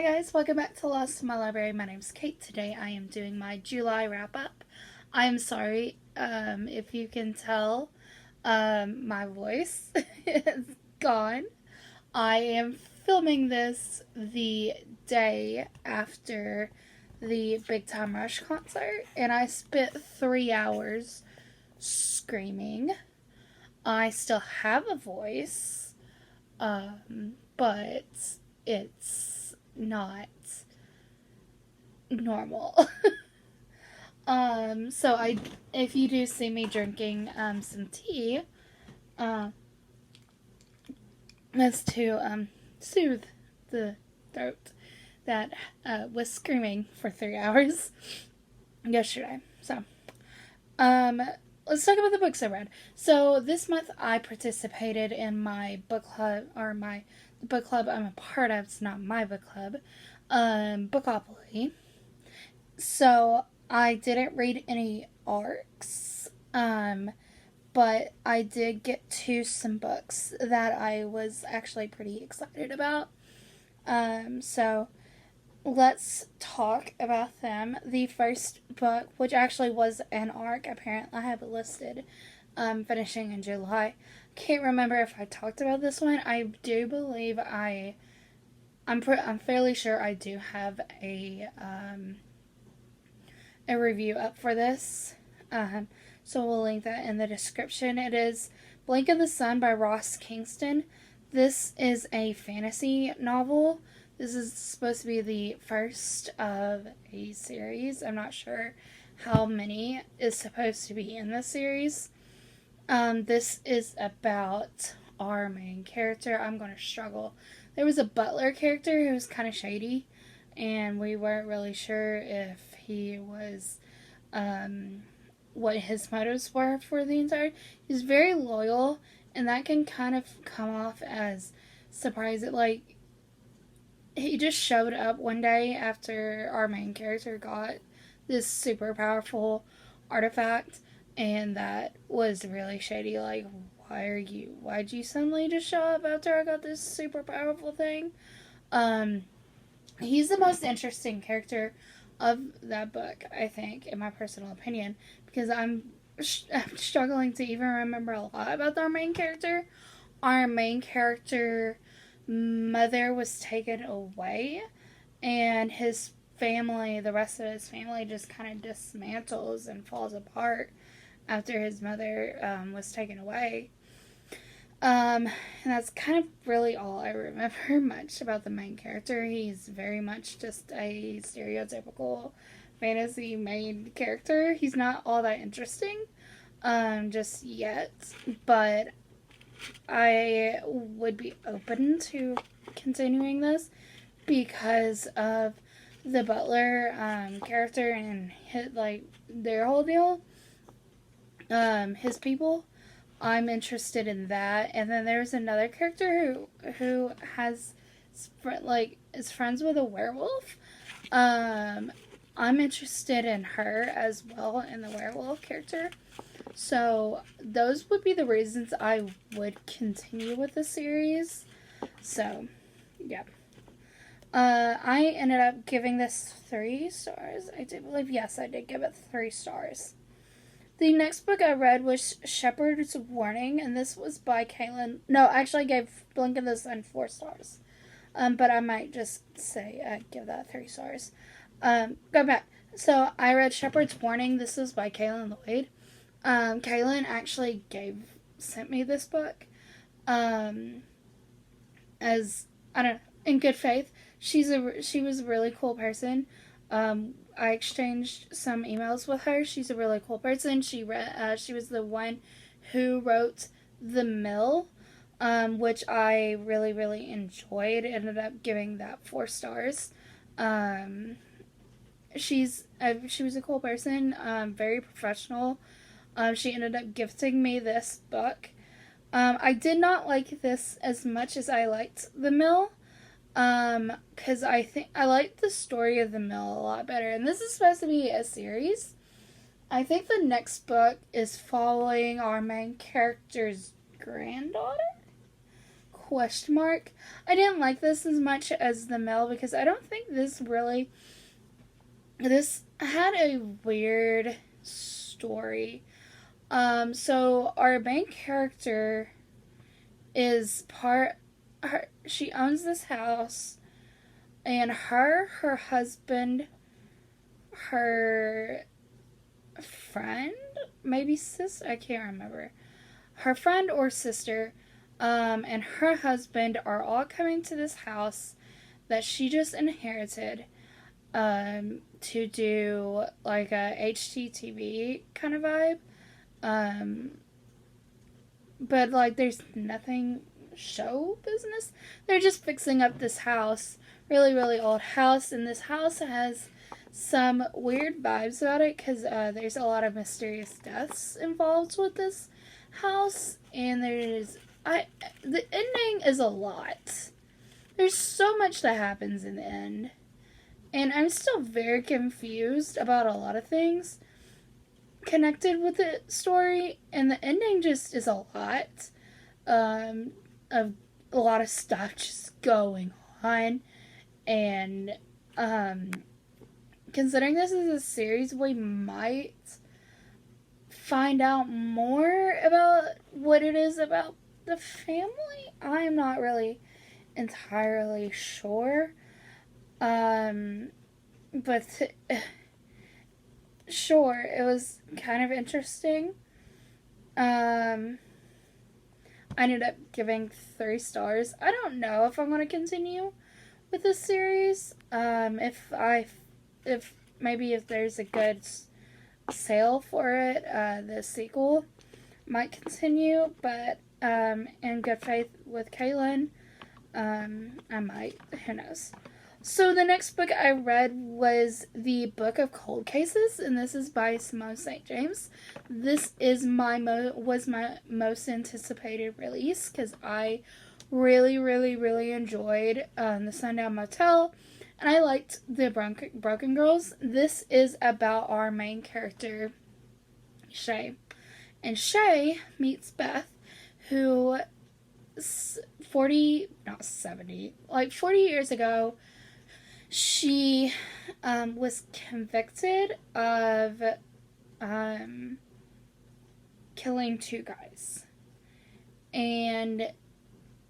guys, welcome back to Lost in My Library. My name's Kate. Today I am doing my July wrap-up. I am sorry if you can tell my voice is gone. I am filming this the day after the Big Time Rush concert, and I spent 3 hours screaming. I still have a voice, but it's not normal. So if you do see me drinking some tea, that's to soothe the throat that was screaming for 3 hours yesterday. So, let's talk about the books I read. So this month I participated in my book club, or the book club I'm a part of. It's not my book club, Bookopoly. So I didn't read any arcs, but I did get to some books that I was actually pretty excited about. So let's talk about them. The first book, which actually was an arc, apparently I have it listed, finishing in July. Can't remember if I talked about this one. I do believe I'm fairly sure I do have a review up for this. So we'll link that in the description. It is Blink of the Sun by Ross Kingston. This is a fantasy novel. This is supposed to be the first of a series. I'm not sure how many is supposed to be in this series. This is about our main character. I'm going to struggle. There was a butler character who was kind of shady, and we weren't really sure if he was, what his motives were for the entire. He's very loyal, and that can kind of come off as surprising. Like, he just showed up one day after our main character got this super powerful artifact, and that was really shady. Like, why'd you suddenly just show up after I got this super powerful thing? He's the most interesting character of that book, I think, in my personal opinion, because I'm struggling to even remember a lot about our main character. Our main character mother was taken away, and his family, the rest of his family, just kind of dismantles and falls apart after his mother was taken away. And that's kind of really all I remember much about the main character. He's very much just a stereotypical fantasy main character. He's not all that interesting, just yet, but I would be open to continuing this because of the butler character and their whole deal. His people, I'm interested in that. And then there's another character who is friends with a werewolf. I'm interested in her as well, in the werewolf character. So those would be the reasons I would continue with the series. So, yeah. I ended up giving this 3 stars. I do believe, yes, I did give it 3 stars. The next book I read was Shepherd's Warning, and this was by Caitlin. No, actually I gave Blink of the Sun 4 stars. But I might just say give that 3 stars. Go back. So I read Shepherd's Warning. This is by Kaylin Lloyd. Kaylin actually sent me this book. As, I don't know, in good faith. She was a really cool person. I exchanged some emails with her. She's a really cool person. She was the one who wrote The Mill, which I really, really enjoyed. Ended up giving that 4 stars. She was a cool person, very professional. She ended up gifting me this book. I did not like this as much as I liked The Mill. Because I think I liked the story of The Mill a lot better. And this is supposed to be a series. I think the next book is following our main character's granddaughter? question mark. I didn't like this as much as the male because I don't think this had a weird story. So our main character is she owns this house, and her husband, her friend, maybe sister, I can't remember, her friend or sister, and her husband are all coming to this house that she just inherited, to do like a HGTV kind of vibe. But like there's nothing show business. They're just fixing up this house, really, really old house, and this house has some weird vibes about it because there's a lot of mysterious deaths involved with this house, and the ending is a lot. There's so much that happens in the end, and I'm still very confused about a lot of things connected with the story, and the ending just is a lot of a lot of stuff just going on, and considering this is a series, we might find out more about what it is about the family. I'm not really entirely sure, but sure, it was kind of interesting. I ended up giving 3 stars. I don't know if I'm going to continue with this series. If there's a good sale for it, the sequel might continue, but in good faith with Kaylin, I might. Who knows? So the next book I read was the Book of Cold Cases, and this is by Simone St. James. This is my most anticipated release because I really, really, really enjoyed the Sundown Motel, and I liked the Broken Girls. This is about our main character, Shay, and Shay meets Beth, who 40 years ago, she was convicted of killing 2 guys. And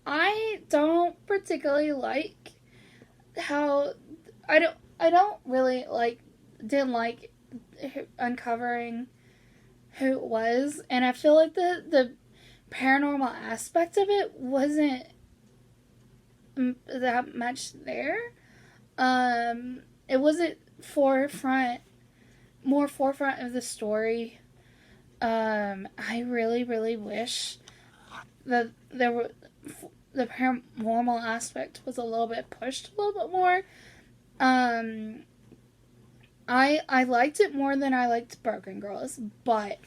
I don't particularly like how didn't like uncovering who it was, and I feel like the paranormal aspect of it wasn't that much there. It wasn't more forefront of the story. I really, really wish that the paranormal aspect was a little bit pushed a little bit more. I liked it more than I liked Broken Girls, but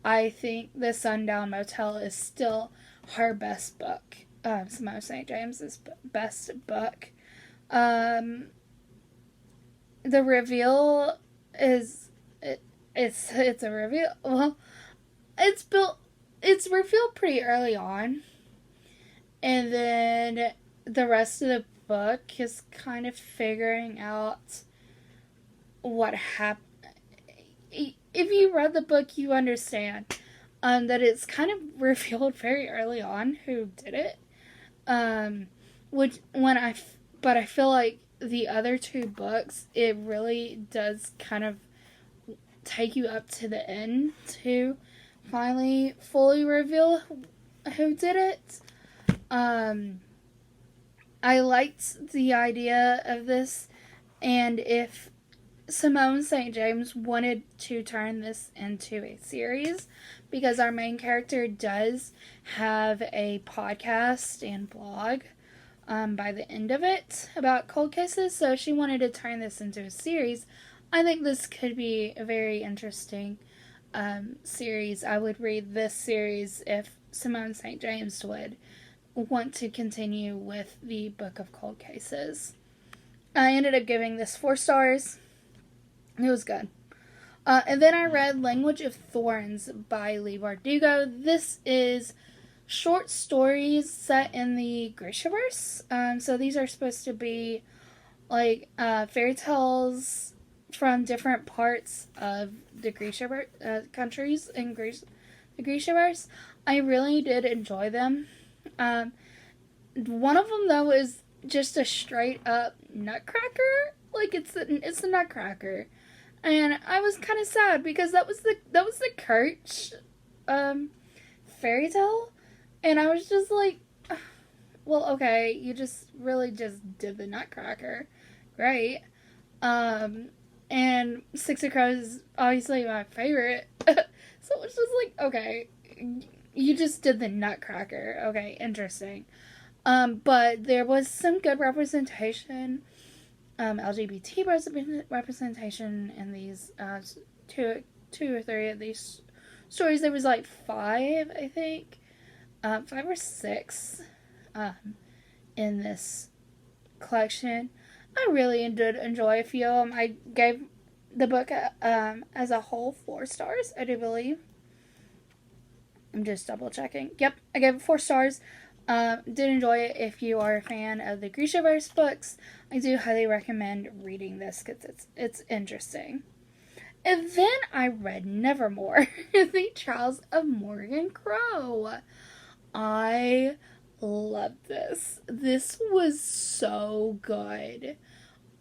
I think the Sundown Motel is still her best book. Simone St. James's best book. The reveal is it's a reveal. Well, it's revealed pretty early on, and then the rest of the book is kind of figuring out what happened. If you read the book, you understand that it's kind of revealed very early on who did it. But I feel like the other 2 books, it really does kind of take you up to the end to finally fully reveal who did it. I liked the idea of this, and if Simone St. James wanted to turn this into a series, because our main character does have a podcast and blog by the end of it about cold cases, so she wanted to turn this into a series. I think this could be a very interesting series. I would read this series if Simone St. James would want to continue with the Book of Cold Cases. I ended up giving this 4 stars. It was good. And then I read Language of Thorns by Leigh Bardugo. This is short stories set in the Grishaverse. So these are supposed to be like fairy tales from different parts of the Grishaverse, countries in the Grishaverse. I really did enjoy them. One of them though is just a straight up Nutcracker. Like it's a Nutcracker, and I was kind of sad because that was the Kirch fairy tale, and I was just like, well, okay, you just really just did the Nutcracker, right? And Six of Crows is obviously my favorite, so it was just like, okay, you just did the Nutcracker, okay, interesting. But there was some good representation, LGBT representation in these two or three of these stories. There was like 5, I think, 5 or 6 in this collection. I really did enjoy a few of them. I gave the book as a whole 4 stars, I do believe. I'm just double checking. Yep, I gave it 4 stars. Did enjoy it. If you are a fan of the Grishaverse books, I do highly recommend reading this because it's interesting. And then I read Nevermore, The Trials of Morgan Crow. I loved this. This was so good.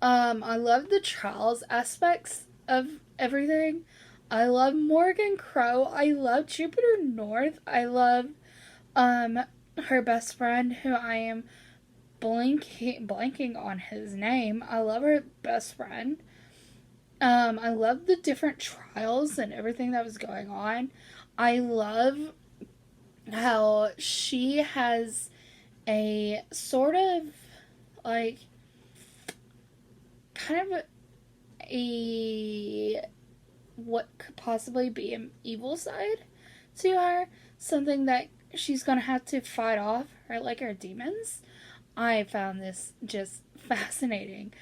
I love the trials aspects of everything. I love Morgan Crow. I love Jupiter North. I love her best friend, who I am blanking on his name. I love her best friend. I love the different trials and everything that was going on. I love how she has a sort of like kind of a what could possibly be an evil side to her, something that she's gonna have to fight off, right? Like her demons. I found this just fascinating.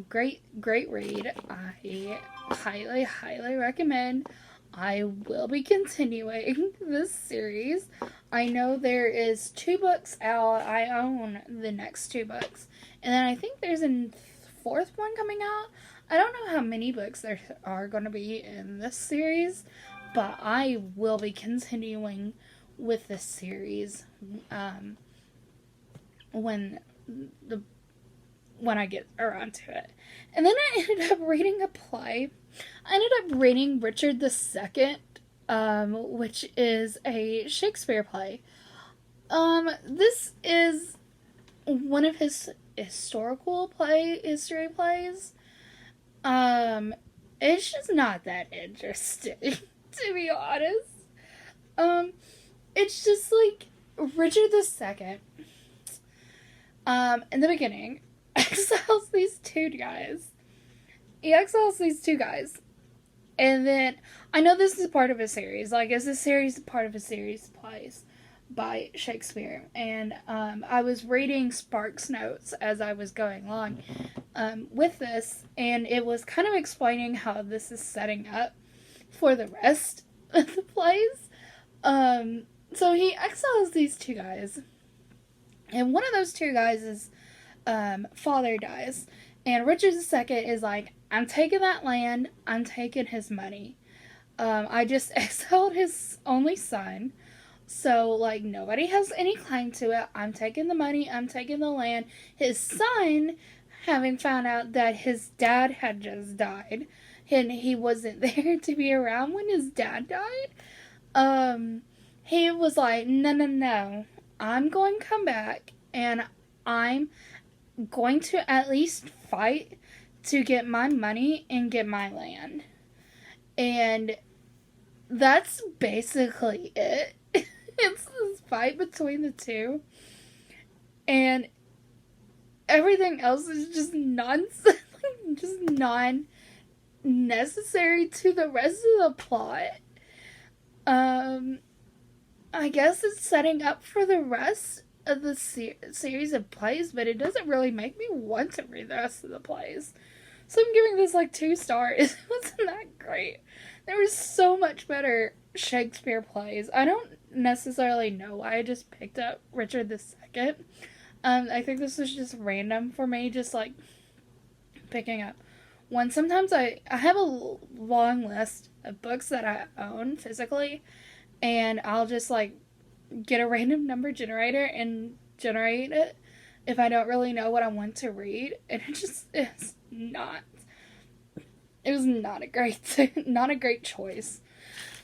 Great read. I highly recommend. I will be continuing this series. I know there is 2 books out. I own the next 2 books. And then I think there's a 4th one coming out. I don't know how many books there are going to be in this series, but I will be continuing with this series when I get around to it. And then I ended up reading a play. I ended up reading Richard II, which is a Shakespeare play. This is one of his history plays. It's just not that interesting, to be honest. It's just like Richard II, in the beginning, exiles these 2 guys. He exiles these 2 guys. And then, I know this is part of a series. Like, is this series part of a series of plays by Shakespeare? And I was reading Sparks Notes as I was going along with this, and it was kind of explaining how this is setting up for the rest of the plays. So he exiles these 2 guys, and one of those 2 guys' father dies, and Richard II is like, I'm taking that land, I'm taking his money. I just exiled his only son, so, like, nobody has any claim to it. I'm taking the money, I'm taking the land. His son, having found out that his dad had just died, and he wasn't there to be around when his dad died, he was like, no, I'm going to come back, and I'm going to at least fight to get my money and get my land. And that's basically it. It's this fight between the 2. And everything else is just nonsense. Just non-necessary to the rest of the plot. I guess it's setting up for the rest of the series of plays, but it doesn't really make me want to read the rest of the plays. So I'm giving this like 2 stars. It wasn't that great. There was so much better Shakespeare plays. I don't necessarily know why I just picked up Richard II. I think this was just random for me, just like picking up one. Sometimes I have a long list of books that I own physically, and I'll just like get a random number generator and generate it if I don't really know what I want to read, and it was not a great not a great choice.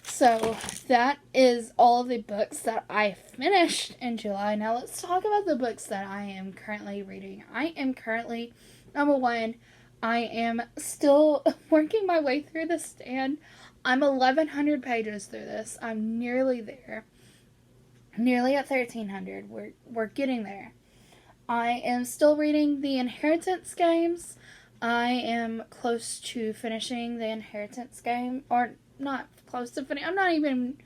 So that is all of the books that I finished in July. Now let's talk about the books that I am currently reading. I am currently, number one, I am still working my way through The Stand. I'm 1,100 pages through this. I'm nearly there. Nearly at 1,300. We're getting there. I am still reading the Inheritance games. I am close to finishing the Inheritance game, or not close to finishing.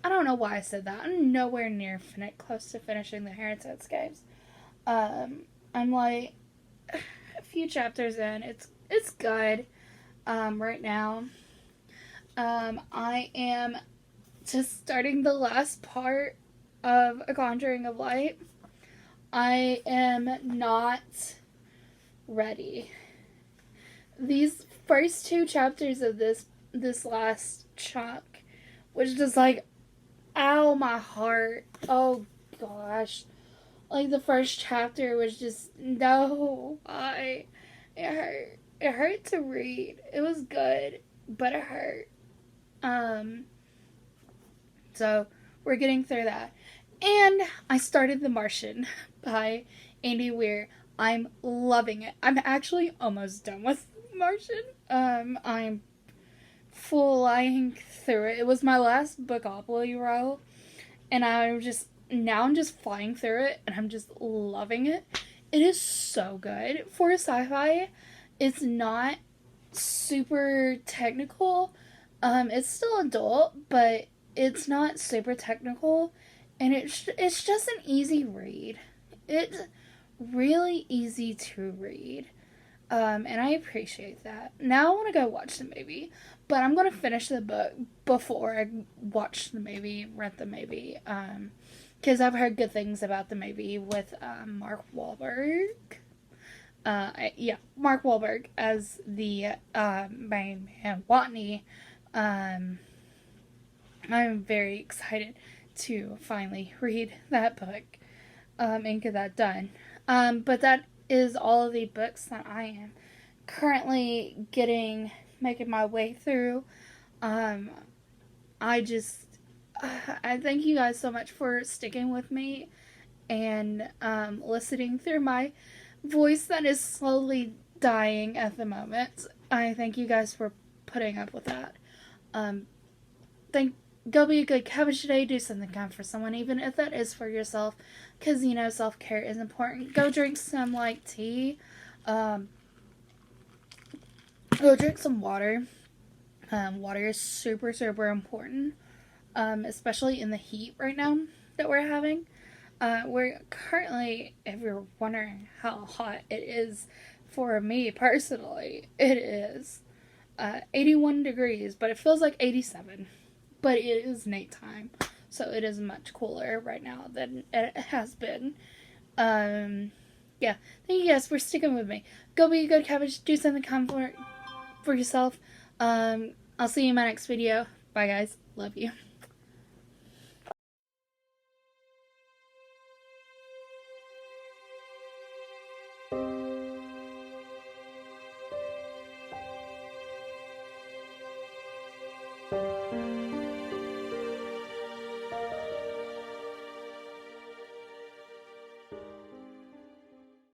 I don't know why I said that. I'm nowhere near close to finishing the Inheritance games. I'm like a few chapters in. It's good. Right now. I am just starting the last part of A Conjuring of Light. I am not ready. These first 2 chapters of this last chunk was just like, ow, my heart. Oh gosh. Like the first chapter was just, no, it hurt. It hurt to read. It was good, but it hurt. So we're getting through that. And I started The Martian by Andy Weir. I'm loving it. I'm actually almost done with Martian. I'm flying through it. It was my last Bookopoly row, and I'm just flying through it, and I'm just loving it. It is so good. For sci-fi, it's not super technical. It's still adult, but it's not super technical, and it's just an easy read. It's really easy to read. And I appreciate that. Now I want to go watch the movie, but I'm going to finish the book before I watch the movie, rent the movie, because I've heard good things about the movie with Mark Wahlberg. Mark Wahlberg as the main man, Watney. I'm very excited to finally read that book and get that done. But that is all of the books that I am currently making my way through. I thank you guys so much for sticking with me and listening through my voice that is slowly dying at the moment. I thank you guys for putting up with that. Go be a good cabbage today. Do something kind for someone, even if that is for yourself, because self-care is important. Go drink some tea. Go drink some water. Water is super, super important, especially in the heat right now that we're having. We're currently, if you're wondering how hot it is for me personally, it is 81 degrees, but it feels like 87. But it is nighttime, so it is much cooler right now than it has been. Thank you guys for sticking with me. Go be a good cabbage. Do something kind for yourself. I'll see you in my next video. Bye, guys. Love you.